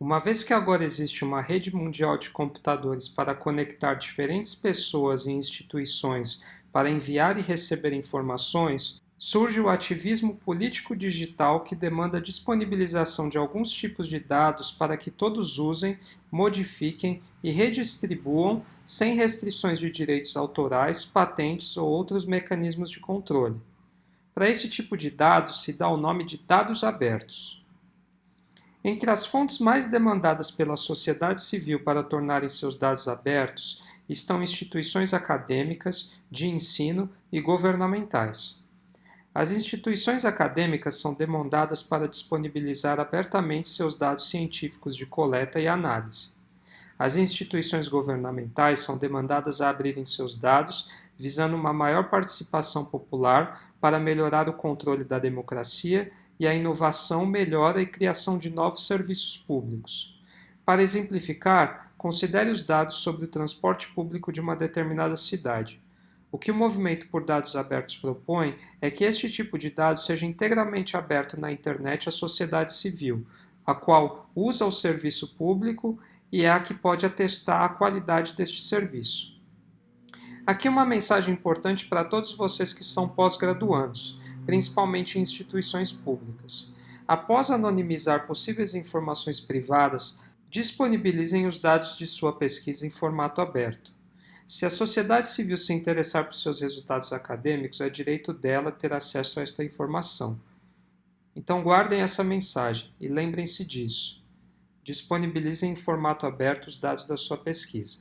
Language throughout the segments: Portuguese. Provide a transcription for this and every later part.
Uma vez que agora existe uma rede mundial de computadores para conectar diferentes pessoas e instituições para enviar e receber informações, surge o ativismo político digital que demanda a disponibilização de alguns tipos de dados para que todos usem, modifiquem e redistribuam sem restrições de direitos autorais, patentes ou outros mecanismos de controle. Para esse tipo de dados se dá o nome de dados abertos. Entre as fontes mais demandadas pela sociedade civil para tornarem seus dados abertos estão instituições acadêmicas, de ensino e governamentais. As instituições acadêmicas são demandadas para disponibilizar abertamente seus dados científicos de coleta e análise. As instituições governamentais são demandadas a abrirem seus dados visando uma maior participação popular para melhorar o controle da democracia e a inovação, melhora e criação de novos serviços públicos. Para exemplificar, considere os dados sobre o transporte público de uma determinada cidade. O que o movimento por dados abertos propõe é que este tipo de dados seja integralmente aberto na internet à sociedade civil, a qual usa o serviço público e é a que pode atestar a qualidade deste serviço. Aqui uma mensagem importante para todos vocês que são pós-graduandos, principalmente em instituições públicas. Após anonimizar possíveis informações privadas, disponibilizem os dados de sua pesquisa em formato aberto. Se a sociedade civil se interessar por seus resultados acadêmicos, é direito dela ter acesso a esta informação. Então guardem essa mensagem e lembrem-se disso. Disponibilizem em formato aberto os dados da sua pesquisa.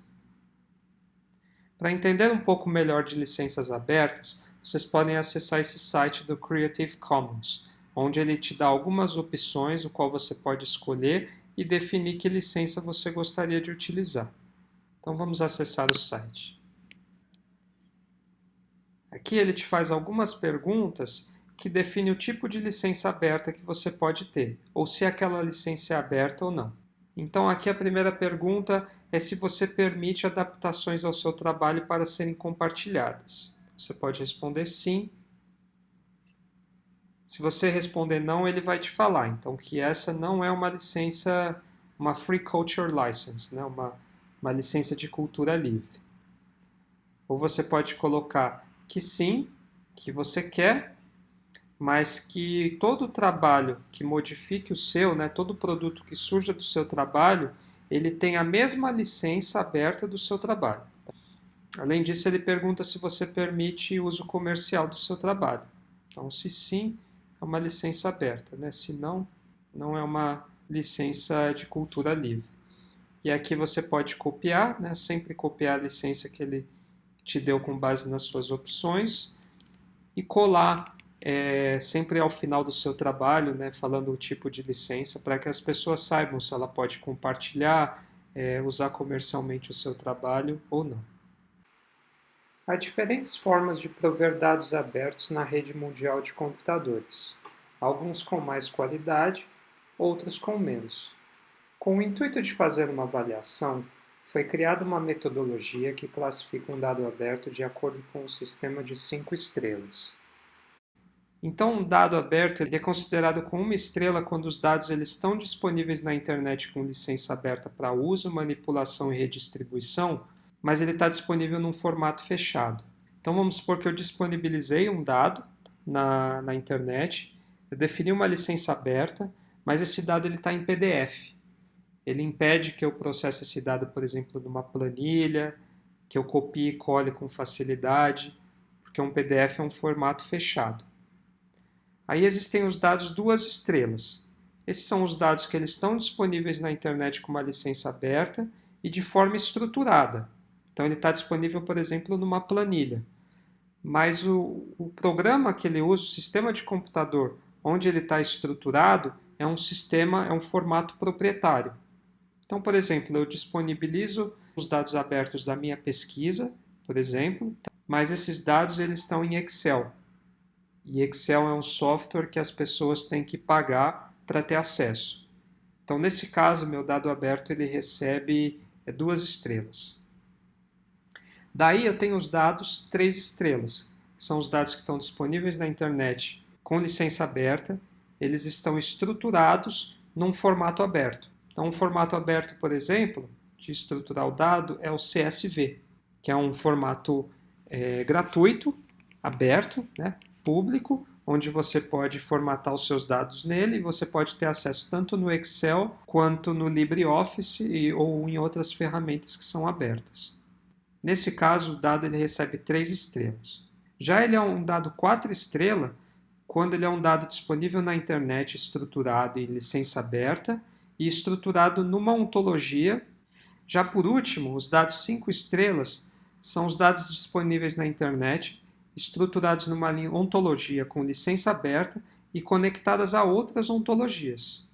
Para entender um pouco melhor de licenças abertas, vocês podem acessar esse site do Creative Commons, onde ele te dá algumas opções, o qual você pode escolher e definir que licença você gostaria de utilizar. Então vamos acessar o site. Aqui ele te faz algumas perguntas que definem o tipo de licença aberta que você pode ter, ou se aquela licença é aberta ou não. Então aqui a primeira pergunta é se você permite adaptações ao seu trabalho para serem compartilhadas. Você pode responder sim. Se você responder não, ele vai te falar, então, que essa não é uma licença, uma Free Culture License, né? uma licença de cultura livre. Ou você pode colocar que sim, que você quer, mas que todo trabalho que modifique o seu, né, todo produto que surja do seu trabalho, ele tem a mesma licença aberta do seu trabalho. Além disso, ele pergunta se você permite uso comercial do seu trabalho. Então, se sim, é uma licença aberta, né? Se não, não é uma licença de cultura livre. E aqui você pode copiar, né? Sempre copiar a licença que ele te deu com base nas suas opções e colar sempre ao final do seu trabalho, né, falando o tipo de licença, para que as pessoas saibam se ela pode compartilhar, usar comercialmente o seu trabalho ou não. Há diferentes formas de prover dados abertos na rede mundial de computadores, alguns com mais qualidade, outros com menos. Com o intuito de fazer uma avaliação, foi criada uma metodologia que classifica um dado aberto de acordo com um sistema de 5 estrelas. Então, um dado aberto ele é considerado com 1 estrela quando os dados eles estão disponíveis na internet com licença aberta para uso, manipulação e redistribuição, mas ele está disponível num formato fechado. Então, vamos supor que eu disponibilizei um dado na internet, eu defini uma licença aberta, mas esse dado está em PDF. Ele impede que eu processe esse dado, por exemplo, numa planilha, que eu copie e cole com facilidade, porque um PDF é um formato fechado. Aí existem os dados 2 estrelas. Esses são os dados que eles estão disponíveis na internet com uma licença aberta e de forma estruturada. Então ele está disponível, por exemplo, numa planilha. Mas o programa que ele usa, o sistema de computador onde ele está estruturado, é um formato proprietário. Então, por exemplo, eu disponibilizo os dados abertos da minha pesquisa, por exemplo, mas esses dados eles estão em Excel. E Excel é um software que as pessoas têm que pagar para ter acesso. Então, nesse caso, meu dado aberto ele recebe 2 estrelas. Daí eu tenho os dados 3 estrelas, que são os dados que estão disponíveis na internet com licença aberta, eles estão estruturados num formato aberto. Então, um formato aberto, por exemplo, de estruturar o dado é o CSV, que é um formato gratuito, aberto, né, público, onde você pode formatar os seus dados nele e você pode ter acesso tanto no Excel quanto no LibreOffice ou em outras ferramentas que são abertas. Nesse caso, o dado ele recebe 3 estrelas. Já ele é um dado 4 estrelas quando ele é um dado disponível na internet estruturado em licença aberta e estruturado numa ontologia. Já por último, os dados 5 estrelas são os dados disponíveis na internet, estruturados numa ontologia com licença aberta e conectadas a outras ontologias.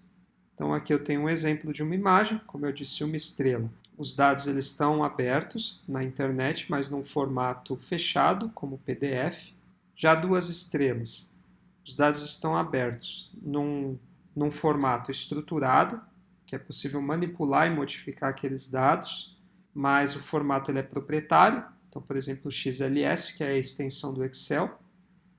Então aqui eu tenho um exemplo de uma imagem, como eu disse, uma estrela. Os dados eles estão abertos na internet, mas num formato fechado, como PDF. Já 2 estrelas, os dados estão abertos num formato estruturado, que é possível manipular e modificar aqueles dados, mas o formato ele é proprietário, então, por exemplo, o XLS, que é a extensão do Excel.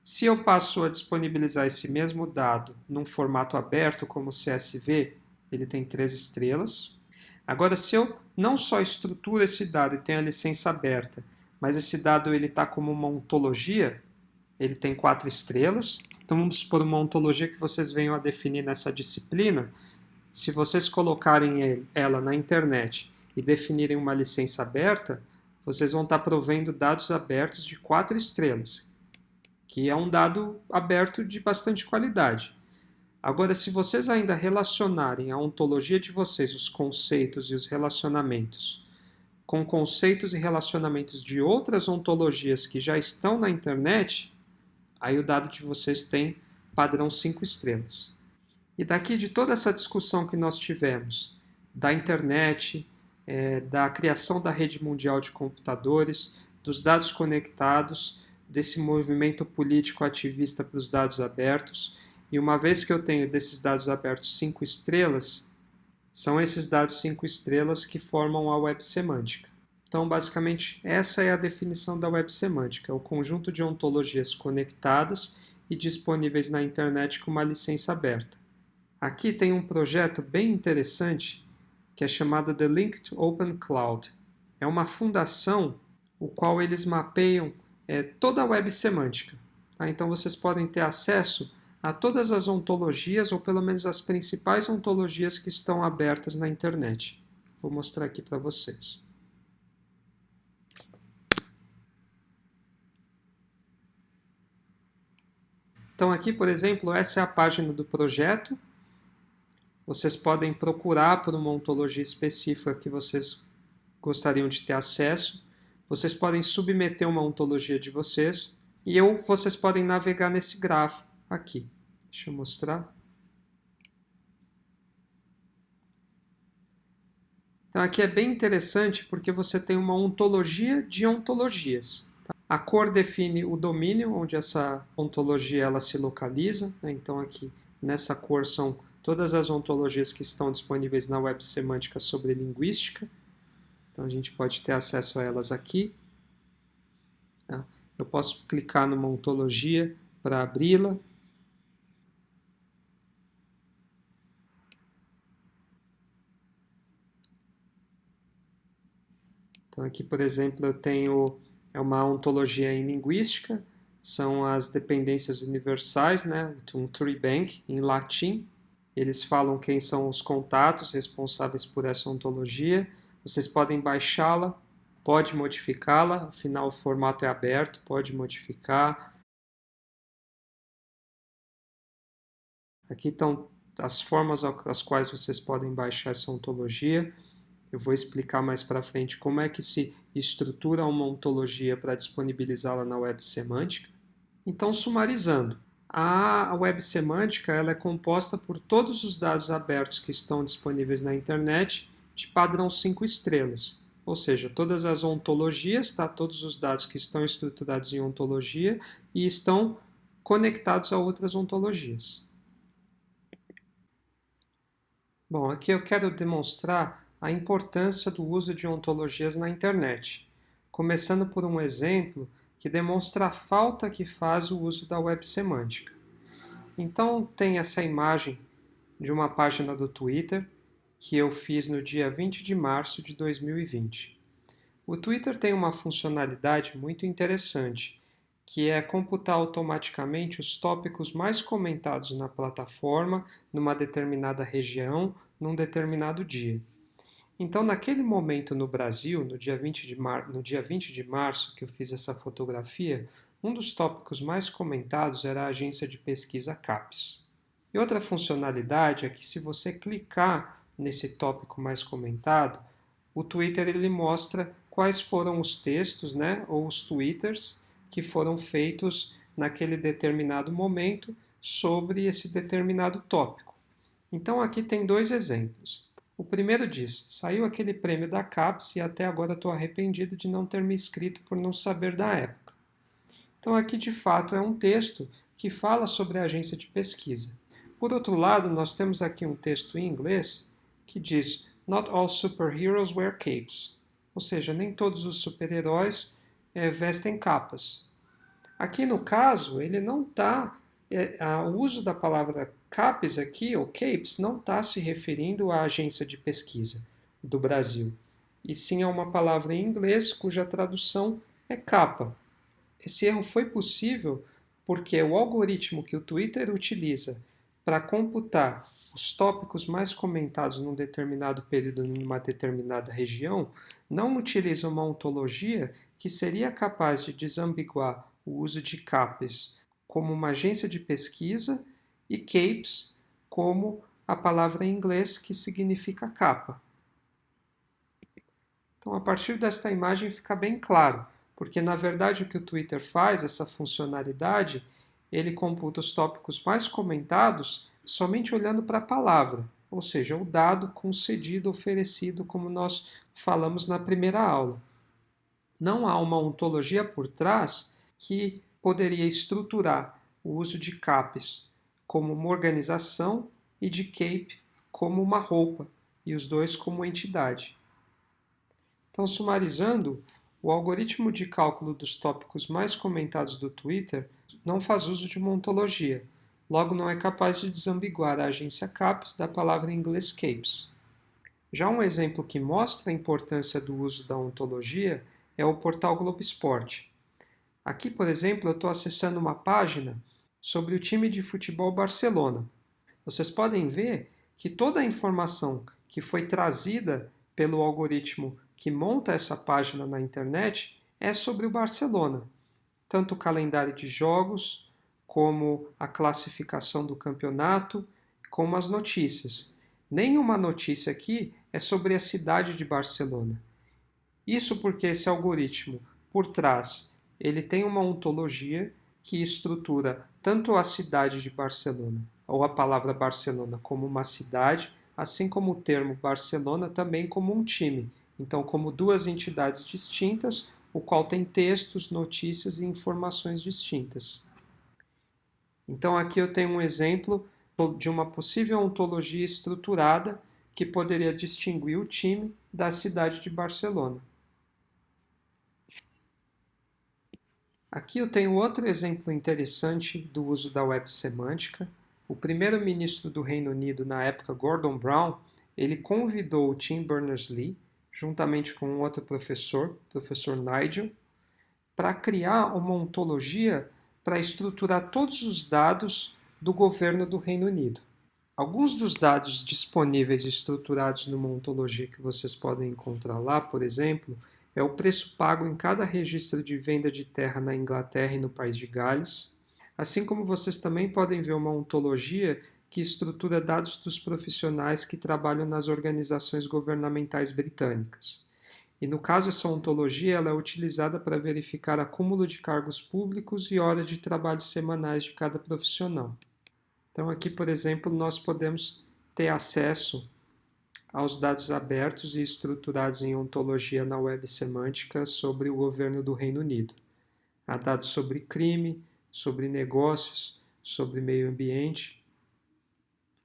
Se eu passo a disponibilizar esse mesmo dado num formato aberto, como o CSV, ele tem 3 estrelas. Agora, se eu não só estruturo esse dado e tenho a licença aberta, mas esse dado está como uma ontologia, ele tem 4 estrelas. Então, vamos supor uma ontologia que vocês venham a definir nessa disciplina. Se vocês colocarem ela na internet e definirem uma licença aberta, vocês vão estar provendo dados abertos de 4 estrelas, que é um dado aberto de bastante qualidade. Agora, se vocês ainda relacionarem a ontologia de vocês, os conceitos e os relacionamentos, com conceitos e relacionamentos de outras ontologias que já estão na internet, aí o dado de vocês tem padrão 5 estrelas. E daqui de toda essa discussão que nós tivemos, da internet, da criação da rede mundial de computadores, dos dados conectados, desse movimento político ativista para os dados abertos, e uma vez que eu tenho desses dados abertos 5 estrelas, são esses dados 5 estrelas que formam a web semântica. Então, basicamente, essa é a definição da web semântica, é o conjunto de ontologias conectadas e disponíveis na internet com uma licença aberta. Aqui tem um projeto bem interessante que é chamado The Linked Open Cloud. É uma fundação o qual eles mapeiam toda a web semântica. Tá? Então vocês podem ter acesso a todas as ontologias, ou pelo menos as principais ontologias que estão abertas na internet. Vou mostrar aqui para vocês. Então aqui, por exemplo, essa é a página do projeto. Vocês podem procurar por uma ontologia específica que vocês gostariam de ter acesso. Vocês podem submeter uma ontologia de vocês e vocês podem navegar nesse grafo aqui. Deixa eu mostrar. Então aqui é bem interessante porque você tem uma ontologia de ontologias. A cor define o domínio onde essa ontologia ela se localiza. Então aqui nessa cor são todas as ontologias que estão disponíveis na web semântica sobre linguística. Então a gente pode ter acesso a elas aqui. Eu posso clicar numa ontologia para abri-la. Então aqui, por exemplo, eu tenho uma ontologia em linguística, são as dependências universais, né? Um tree bank em latim. Eles falam quem são os contatos responsáveis por essa ontologia. Vocês podem baixá-la, pode modificá-la, afinal o formato é aberto, pode modificar. Aqui estão as formas às quais vocês podem baixar essa ontologia. Eu vou explicar mais para frente como é que se estrutura uma ontologia para disponibilizá-la na web semântica. Então, sumarizando, a web semântica ela é composta por todos os dados abertos que estão disponíveis na internet de padrão 5 estrelas, ou seja, todas as ontologias, todos os dados que estão estruturados em ontologia e estão conectados a outras ontologias. Bom, aqui eu quero demonstrar a importância do uso de ontologias na internet, começando por um exemplo que demonstra a falta que faz o uso da web semântica. Então, tem essa imagem de uma página do Twitter, que eu fiz no dia 20 de março de 2020. O Twitter tem uma funcionalidade muito interessante, que é computar automaticamente os tópicos mais comentados na plataforma, numa determinada região, num determinado dia. Então, naquele momento no Brasil, no dia 20 de março que eu fiz essa fotografia, um dos tópicos mais comentados era a agência de pesquisa CAPES. E outra funcionalidade é que se você clicar nesse tópico mais comentado, o Twitter ele mostra quais foram os textos, né, ou os twitters que foram feitos naquele determinado momento sobre esse determinado tópico. Então aqui tem dois exemplos. O primeiro diz: saiu aquele prêmio da CAPES e até agora estou arrependido de não ter me inscrito por não saber da época. Então aqui de fato é um texto que fala sobre a agência de pesquisa. Por outro lado, nós temos aqui um texto em inglês que diz: Not all superheroes wear capes. Ou seja, nem todos os super-heróis vestem capas. Aqui no caso, ele não está. O uso da palavra CAPES aqui, ou CAPES, não está se referindo à agência de pesquisa do Brasil, e sim a uma palavra em inglês cuja tradução é capa. Esse erro foi possível porque o algoritmo que o Twitter utiliza para computar os tópicos mais comentados num determinado período numa determinada região não utiliza uma ontologia que seria capaz de desambiguar o uso de CAPES como uma agência de pesquisa e CAPES como a palavra em inglês que significa capa. Então, a partir desta imagem fica bem claro, porque na verdade o que o Twitter faz, essa funcionalidade, ele computa os tópicos mais comentados somente olhando para a palavra, ou seja, o dado concedido, oferecido, como nós falamos na primeira aula. Não há uma ontologia por trás que poderia estruturar o uso de CAPES como uma organização e de CAPE como uma roupa, e os dois como entidade. Então, sumarizando, o algoritmo de cálculo dos tópicos mais comentados do Twitter não faz uso de uma ontologia, logo não é capaz de desambiguar a agência CAPES da palavra em inglês CAPES. Já um exemplo que mostra a importância do uso da ontologia é o portal Globo Esporte. Aqui, por exemplo, eu estou acessando uma página sobre o time de futebol Barcelona. Vocês podem ver que toda a informação que foi trazida pelo algoritmo que monta essa página na internet é sobre o Barcelona. Tanto o calendário de jogos, como a classificação do campeonato, como as notícias. Nenhuma notícia aqui é sobre a cidade de Barcelona. Isso porque esse algoritmo, por trás, ele tem uma ontologia que estrutura tanto a cidade de Barcelona, ou a palavra Barcelona, como uma cidade, assim como o termo Barcelona também como um time. Então, como duas entidades distintas, o qual tem textos, notícias e informações distintas. Então, aqui eu tenho um exemplo de uma possível ontologia estruturada que poderia distinguir o time da cidade de Barcelona. Aqui eu tenho outro exemplo interessante do uso da web semântica. O primeiro-ministro do Reino Unido na época, Gordon Brown, ele convidou o Tim Berners-Lee, juntamente com um outro professor, o professor Nigel, para criar uma ontologia para estruturar todos os dados do governo do Reino Unido. Alguns dos dados disponíveis estruturados numa ontologia que vocês podem encontrar lá, por exemplo, é o preço pago em cada registro de venda de terra na Inglaterra e no País de Gales, assim como vocês também podem ver uma ontologia que estrutura dados dos profissionais que trabalham nas organizações governamentais britânicas. E no caso, essa ontologia ela é utilizada para verificar acúmulo de cargos públicos e horas de trabalho semanais de cada profissional. Então aqui, por exemplo, nós podemos ter acesso aos dados abertos e estruturados em ontologia na web semântica sobre o governo do Reino Unido. Há dados sobre crime, sobre negócios, sobre meio ambiente.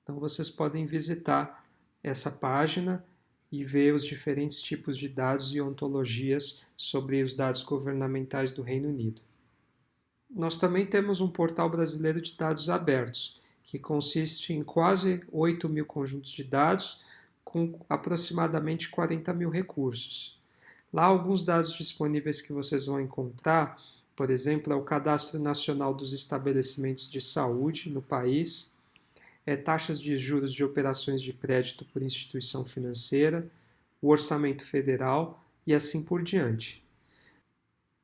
Então vocês podem visitar essa página e ver os diferentes tipos de dados e ontologias sobre os dados governamentais do Reino Unido. Nós também temos um portal brasileiro de dados abertos, que consiste em quase 8.000 conjuntos de dados, com aproximadamente 40 mil recursos. Lá, alguns dados disponíveis que vocês vão encontrar, por exemplo, é o Cadastro Nacional dos Estabelecimentos de Saúde no país, taxas de juros de operações de crédito por instituição financeira, o orçamento federal e assim por diante.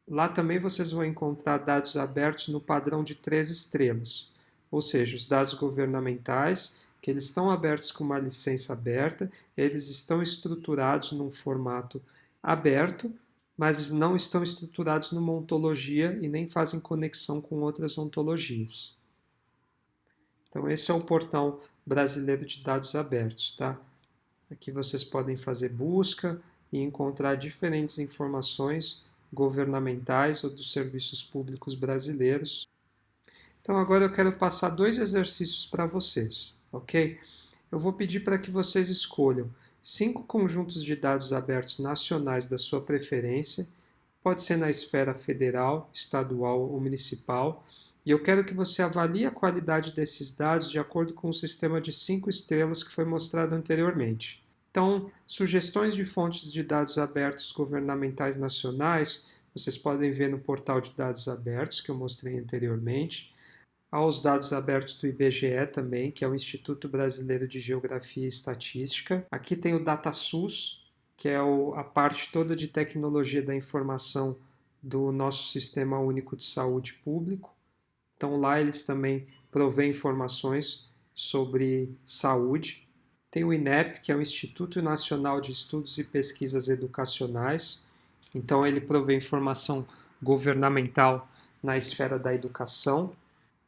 Lá também vocês vão encontrar dados abertos no padrão de 3 estrelas, ou seja, os dados governamentais, que eles estão abertos com uma licença aberta, eles estão estruturados num formato aberto, mas não estão estruturados numa ontologia e nem fazem conexão com outras ontologias. Então esse é o portal brasileiro de dados abertos, tá? Aqui vocês podem fazer busca e encontrar diferentes informações governamentais ou dos serviços públicos brasileiros. Então agora eu quero passar 2 exercícios para vocês, ok? Eu vou pedir para que vocês escolham 5 conjuntos de dados abertos nacionais da sua preferência, pode ser na esfera federal, estadual ou municipal, e eu quero que você avalie a qualidade desses dados de acordo com o sistema de 5 estrelas que foi mostrado anteriormente. Então, sugestões de fontes de dados abertos governamentais nacionais, vocês podem ver no portal de dados abertos que eu mostrei anteriormente. Há os dados abertos do IBGE também, que é o Instituto Brasileiro de Geografia e Estatística. Aqui tem o DataSUS, que é a parte toda de tecnologia da informação do nosso Sistema Único de Saúde Público. Então lá eles também provêem informações sobre saúde. Tem o INEP, que é o Instituto Nacional de Estudos e Pesquisas Educacionais. Então ele provê informação governamental na esfera da educação.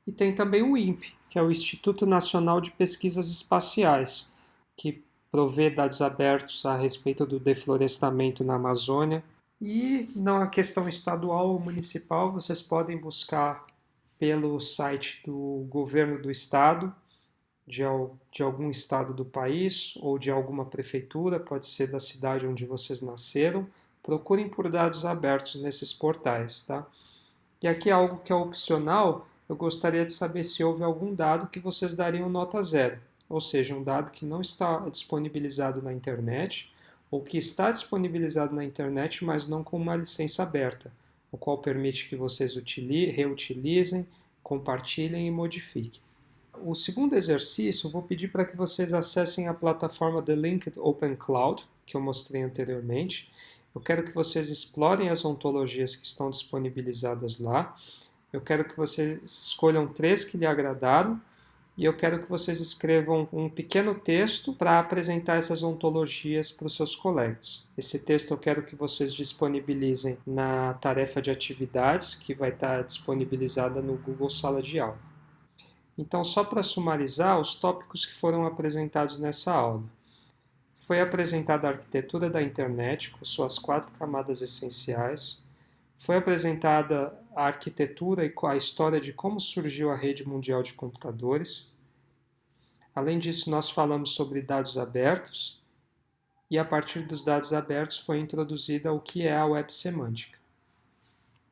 E tem também o INPE, que é o Instituto Nacional de Pesquisas Espaciais, que provê dados abertos a respeito do deflorestamento na Amazônia. E na questão estadual ou municipal, vocês podem buscar pelo site do governo do estado, de algum estado do país ou de alguma prefeitura, pode ser da cidade onde vocês nasceram. Procurem por dados abertos nesses portais, tá? E aqui algo que é opcional, eu gostaria de saber se houve algum dado que vocês dariam nota 0, ou seja, um dado que não está disponibilizado na internet, ou que está disponibilizado na internet, mas não com uma licença aberta, o qual permite que vocês reutilizem, compartilhem e modifiquem. O segundo exercício, eu vou pedir para que vocês acessem a plataforma The Linked Open Cloud, que eu mostrei anteriormente. Eu quero que vocês explorem as ontologias que estão disponibilizadas lá. Eu quero que vocês escolham 3 que lhe agradaram e eu quero que vocês escrevam um pequeno texto para apresentar essas ontologias para os seus colegas. Esse texto eu quero que vocês disponibilizem na tarefa de atividades, que vai estar disponibilizada no Google Sala de Aula. Então, só para sumarizar os tópicos que foram apresentados nessa aula. Foi apresentada a arquitetura da internet, com suas 4 camadas essenciais. Foi apresentada a arquitetura e a história de como surgiu a rede mundial de computadores. Além disso, nós falamos sobre dados abertos. E a partir dos dados abertos foi introduzida o que é a web semântica.